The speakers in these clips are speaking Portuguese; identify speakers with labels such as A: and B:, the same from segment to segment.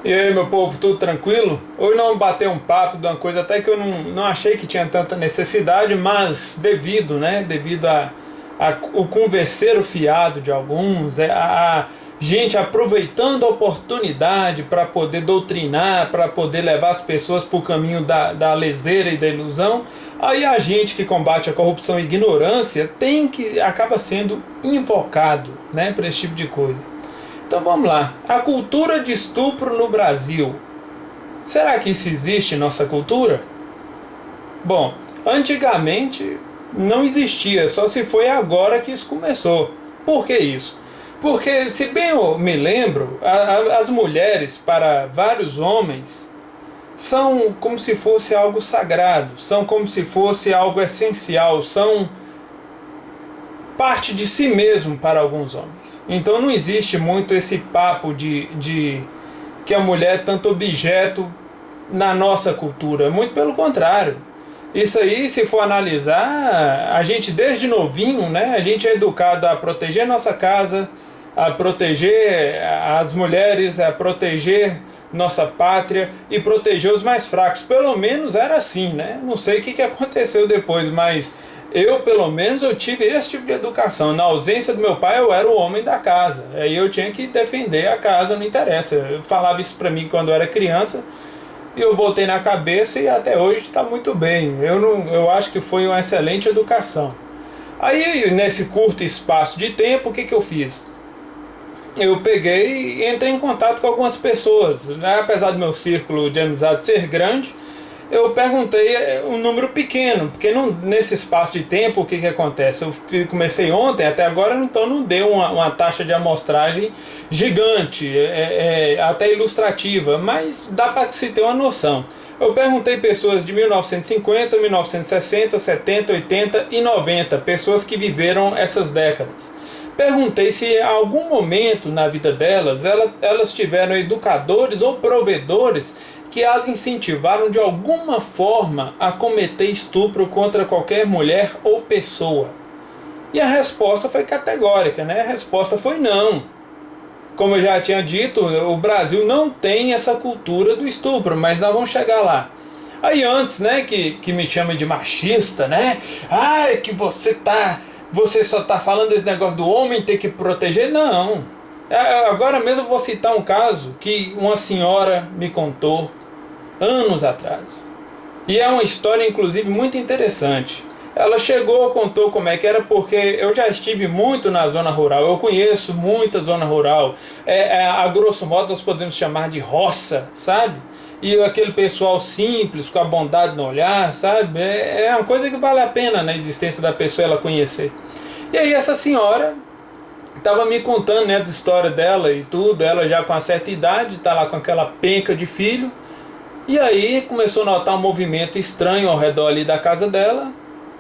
A: E aí, meu povo, tudo tranquilo? Hoje nós vamos bater um papo de uma coisa até que eu não achei que tinha tanta necessidade, mas devido o converseiro fiado de alguns, a gente aproveitando a oportunidade para poder doutrinar, para poder levar as pessoas para o caminho da leseira e da ilusão, aí a gente que combate a corrupção e a ignorância acaba sendo invocado, né, para esse tipo de coisa. Então vamos lá. A cultura de estupro no Brasil. Será que isso existe em nossa cultura? Bom, antigamente não existia, só se foi agora que isso começou. Por que isso? Porque, se bem eu me lembro, as mulheres, para vários homens, são como se fosse algo sagrado, são como se fosse algo essencial, são parte de si mesmo para alguns homens. Então não existe muito esse papo de que a mulher é tanto objeto na nossa cultura. Muito pelo contrário. Isso aí, se for analisar, a gente desde novinho, né, a gente é educado a proteger nossa casa, a proteger as mulheres, a proteger nossa pátria e proteger os mais fracos. Pelo menos era assim, né? Não sei o que aconteceu depois, mas eu, pelo menos, eu tive esse tipo de educação. Na ausência do meu pai, eu era o homem da casa. Aí eu tinha que defender a casa, não interessa. Eu falava isso pra mim quando eu era criança e eu botei na cabeça e até hoje está muito bem. Eu acho que foi uma excelente educação. Aí, nesse curto espaço de tempo, o que eu fiz? Eu peguei e entrei em contato com algumas pessoas, né? Apesar do meu círculo de amizade ser grande, eu perguntei um número pequeno, porque nesse espaço de tempo o que acontece? Eu comecei ontem, até agora, então não deu uma taxa de amostragem gigante, até ilustrativa, mas dá para se ter uma noção. Eu perguntei pessoas de 1950, 1960, 70, 80 e 90, pessoas que viveram essas décadas. Perguntei se em algum momento na vida delas, elas tiveram educadores ou provedores que as incentivaram de alguma forma a cometer estupro contra qualquer mulher ou pessoa. E a resposta foi categórica, né? A resposta foi não. Como eu já tinha dito, o Brasil não tem essa cultura do estupro, mas nós vamos chegar lá. Aí antes, né, que me chamam de machista, né? Ah, é que você só tá falando desse negócio do homem ter que proteger? Não. Agora mesmo eu vou citar um caso que uma senhora me contou anos atrás. E é uma história, inclusive, muito interessante. Ela chegou, contou como é que era, porque eu já estive muito na zona rural. Eu conheço muita zona rural. A grosso modo nós podemos chamar de roça, sabe? E aquele pessoal simples, com a bondade no olhar, sabe? É uma coisa que vale a pena na existência da pessoa ela conhecer. E aí essa senhora estava me contando, né, as histórias dela e tudo. Ela já com uma certa idade, está lá com aquela penca de filho. E aí começou a notar um movimento estranho ao redor ali da casa dela.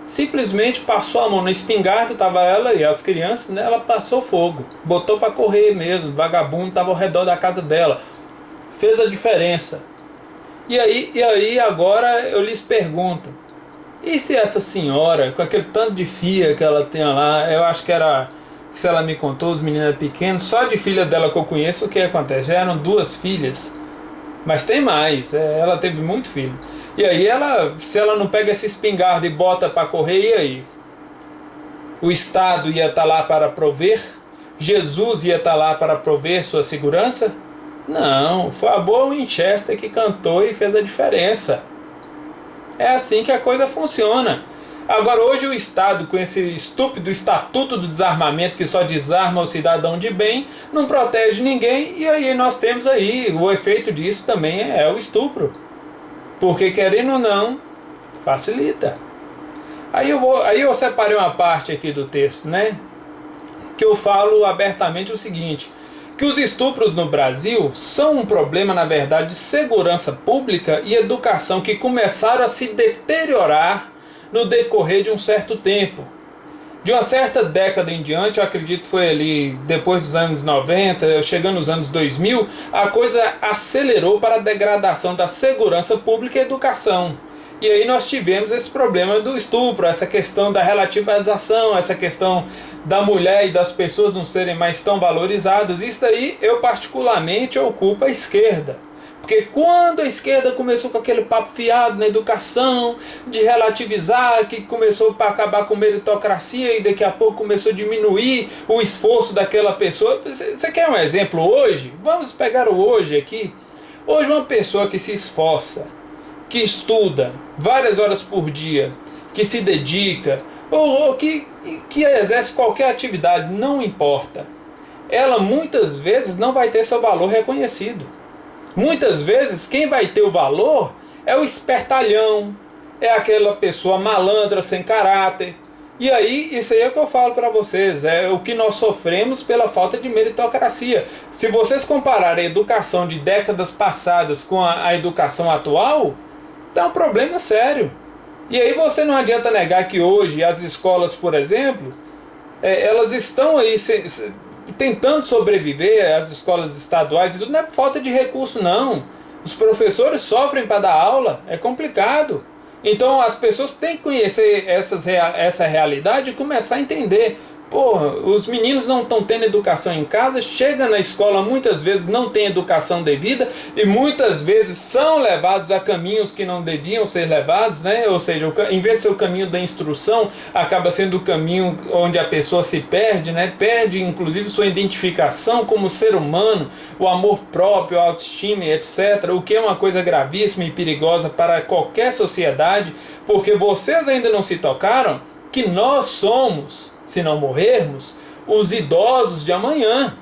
A: Simplesmente passou a mão na espingarda, estava ela e as crianças, né? Ela passou fogo, botou para correr mesmo, vagabundo estava ao redor da casa dela. Fez a diferença. E aí agora eu lhes pergunto, e se essa senhora, com aquele tanto de filha que ela tem lá, eu acho que era, se ela me contou, os meninos pequenos, só de filha dela que eu conheço, o que acontece? Já eram 2 filhas. Mas tem mais, ela teve muito filho. E aí se ela não pega essa espingarda e bota para correr, e aí? O Estado ia estar lá para prover? Jesus ia estar lá para prover sua segurança? Não, foi a boa Winchester que cantou e fez a diferença. É assim que a coisa funciona. Agora hoje o Estado, com esse estúpido Estatuto do Desarmamento que só desarma o cidadão de bem, não protege ninguém, e aí nós temos aí, o efeito disso também é o estupro. Porque querendo ou não, facilita. Aí eu separei uma parte aqui do texto, né? Que eu falo abertamente o seguinte, que os estupros no Brasil são um problema, na verdade, de segurança pública e educação que começaram a se deteriorar no decorrer de um certo tempo. De uma certa década em diante, eu acredito que foi ali depois dos anos 90, chegando nos anos 2000, a coisa acelerou para a degradação da segurança pública e educação. E aí nós tivemos esse problema do estupro, essa questão da relativização, essa questão da mulher e das pessoas não serem mais tão valorizadas. Isso aí eu particularmente ocupo a esquerda. Porque quando a esquerda começou com aquele papo fiado na educação, de relativizar, que começou para acabar com meritocracia e daqui a pouco começou a diminuir o esforço daquela pessoa. Você quer um exemplo hoje? Vamos pegar o hoje aqui. Hoje uma pessoa que se esforça, que estuda várias horas por dia, que se dedica, ou que exerce qualquer atividade, não importa. Ela muitas vezes não vai ter seu valor reconhecido. Muitas vezes quem vai ter o valor é o espertalhão, é aquela pessoa malandra, sem caráter. E aí, isso aí é o que eu falo para vocês, é o que nós sofremos pela falta de meritocracia. Se vocês compararem a educação de décadas passadas com a educação atual, dá um problema sério. E aí você não adianta negar que hoje as escolas, por exemplo, elas estão aí tentando sobreviver, as escolas estaduais, e tudo não é falta de recurso não. Os professores sofrem para dar aula, é complicado. Então as pessoas têm que conhecer essa realidade e começar a entender. Pô, os meninos não estão tendo educação em casa, chega na escola, muitas vezes não tem educação devida e muitas vezes são levados a caminhos que não deviam ser levados, né? Ou seja, em vez de ser o caminho da instrução, acaba sendo o caminho onde a pessoa se perde, né? Perde inclusive sua identificação como ser humano, o amor próprio, a autoestima, etc. O que é uma coisa gravíssima e perigosa para qualquer sociedade, porque vocês ainda não se tocaram que nós somos, se não morrermos, os idosos de amanhã.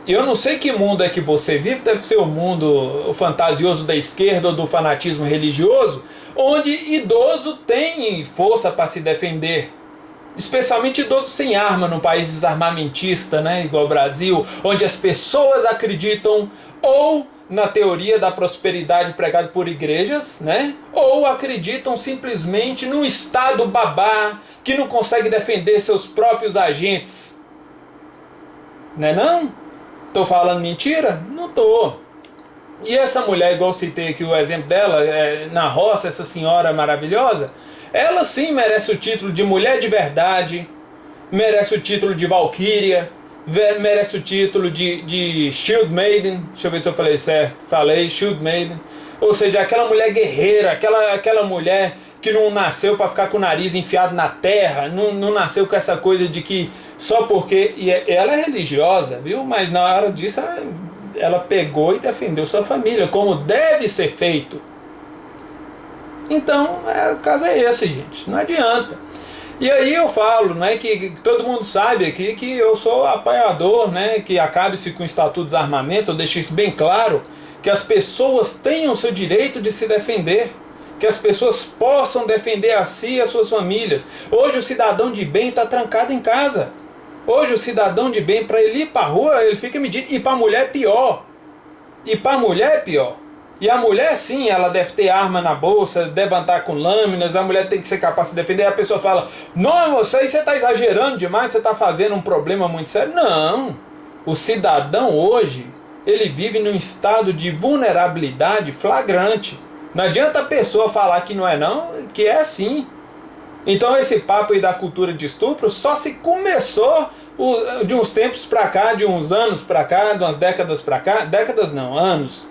A: Eu não sei que mundo é que você vive, deve ser o mundo fantasioso da esquerda ou do fanatismo religioso, onde idoso tem força para se defender. Especialmente idoso sem arma num país desarmamentista, né, igual o Brasil, onde as pessoas acreditam ou na teoria da prosperidade pregada por igrejas, né? Ou acreditam simplesmente no Estado babá que não consegue defender seus próprios agentes. Né não? Tô falando mentira? Não tô. E essa mulher, igual eu citei aqui o exemplo dela, na roça, essa senhora maravilhosa, ela sim merece o título de mulher de verdade, merece o título de valquíria, merece o título de Shield Maiden. Deixa eu ver se eu falei certo. Falei, Shield Maiden. Ou seja, aquela mulher guerreira, aquela mulher que não nasceu para ficar com o nariz enfiado na terra, não nasceu com essa coisa de que só porque... E ela é religiosa, viu? Mas na hora disso ela pegou e defendeu sua família, como deve ser feito. Então, o caso é esse, gente. Não adianta. E aí eu falo, né, que todo mundo sabe aqui que eu sou apoiador, né, que acabe-se com o Estatuto de Desarmamento. Eu deixo isso bem claro, que as pessoas tenham o seu direito de se defender, que as pessoas possam defender a si e as suas famílias. Hoje o cidadão de bem está trancado em casa. Hoje o cidadão de bem, para ele ir para a rua, ele fica medindo. E para a mulher é pior. E para a mulher é pior. E a mulher sim, ela deve ter arma na bolsa, deve andar com lâminas, a mulher tem que ser capaz de se defender. Aí a pessoa fala, não, você está exagerando demais, você está fazendo um problema muito sério. Não, o cidadão hoje, ele vive num estado de vulnerabilidade flagrante. Não adianta a pessoa falar que não é não, que é sim. Então esse papo aí da cultura de estupro só se começou de uns tempos pra cá, de uns anos pra cá, de umas décadas pra cá, décadas não, anos.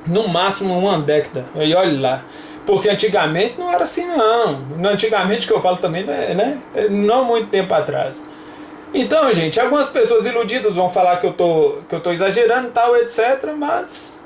A: No máximo uma década, e olha lá. Porque antigamente não era assim não. Antigamente que eu falo também, né? Não muito tempo atrás. Então, gente, algumas pessoas iludidas vão falar que eu tô exagerando e tal, etc. Mas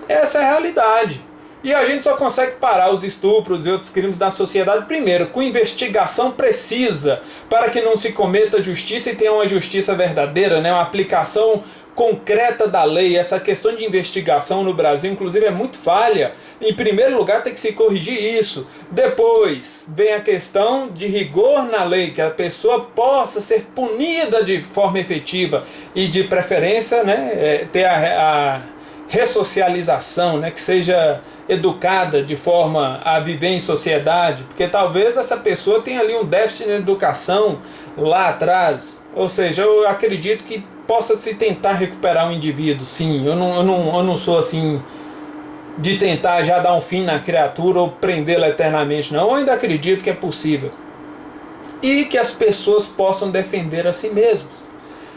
A: essa é a realidade. E a gente só consegue parar os estupros e outros crimes da sociedade, primeiro, com investigação precisa, para que não se cometa justiça e tenha uma justiça verdadeira, né? Uma aplicação concreta da lei. Essa questão de investigação no Brasil, inclusive, é muito falha. Em primeiro lugar, tem que se corrigir isso. Depois, vem a questão de rigor na lei, que a pessoa possa ser punida de forma efetiva e, de preferência, né, ter a ressocialização, né, que seja educada de forma a viver em sociedade, porque talvez essa pessoa tenha ali um déficit de educação lá atrás. Ou seja, eu acredito que possa se tentar recuperar o indivíduo, sim. Eu não sou assim de tentar já dar um fim na criatura ou prendê-la eternamente, não. Eu ainda acredito que é possível. E que as pessoas possam defender a si mesmos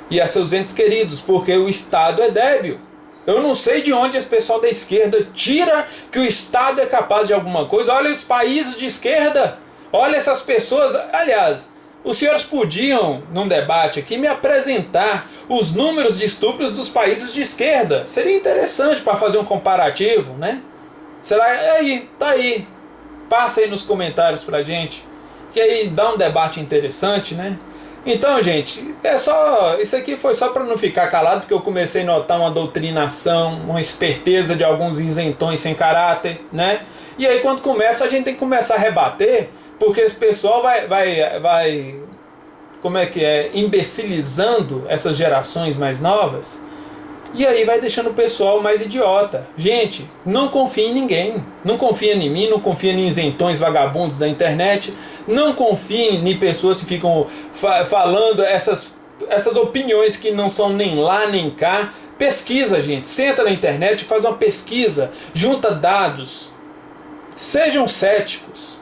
A: e a seus entes queridos, porque o Estado é débil. Eu não sei de onde esse pessoal da esquerda tira que o Estado é capaz de alguma coisa. Olha os países de esquerda, olha essas pessoas. Aliás, os senhores podiam, num debate aqui, me apresentar os números de estupros dos países de esquerda. Seria interessante para fazer um comparativo, né? Será? Aí, tá aí. Passa aí nos comentários pra gente, que aí dá um debate interessante, né? Então, gente, isso aqui foi só para não ficar calado, porque eu comecei a notar uma doutrinação, uma esperteza de alguns isentões sem caráter, né? E aí quando começa, a gente tem que começar a rebater, porque esse pessoal vai como é que é, imbecilizando essas gerações mais novas, e aí vai deixando o pessoal mais idiota. Gente, não confia em ninguém. Não confia em mim, não confia em isentões vagabundos da internet. Não confia em pessoas que ficam falando essas opiniões que não são nem lá nem cá. Pesquisa, gente. Senta na internet e faz uma pesquisa. Junta dados. Sejam céticos.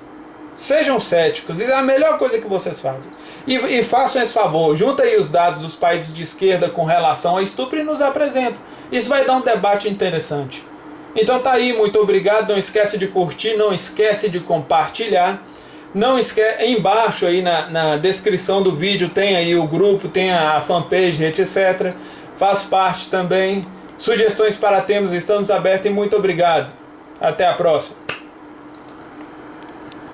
A: Sejam céticos. Isso é a melhor coisa que vocês fazem. E façam esse favor, junta aí os dados dos países de esquerda com relação a estupro e nos apresenta. Isso vai dar um debate interessante. Então tá aí, muito obrigado. Não esquece de curtir, não esquece de compartilhar. Não esquece, embaixo aí na descrição do vídeo tem aí o grupo, tem a fanpage, etc. Faz parte também. Sugestões para temas estamos abertos e muito obrigado. Até a próxima.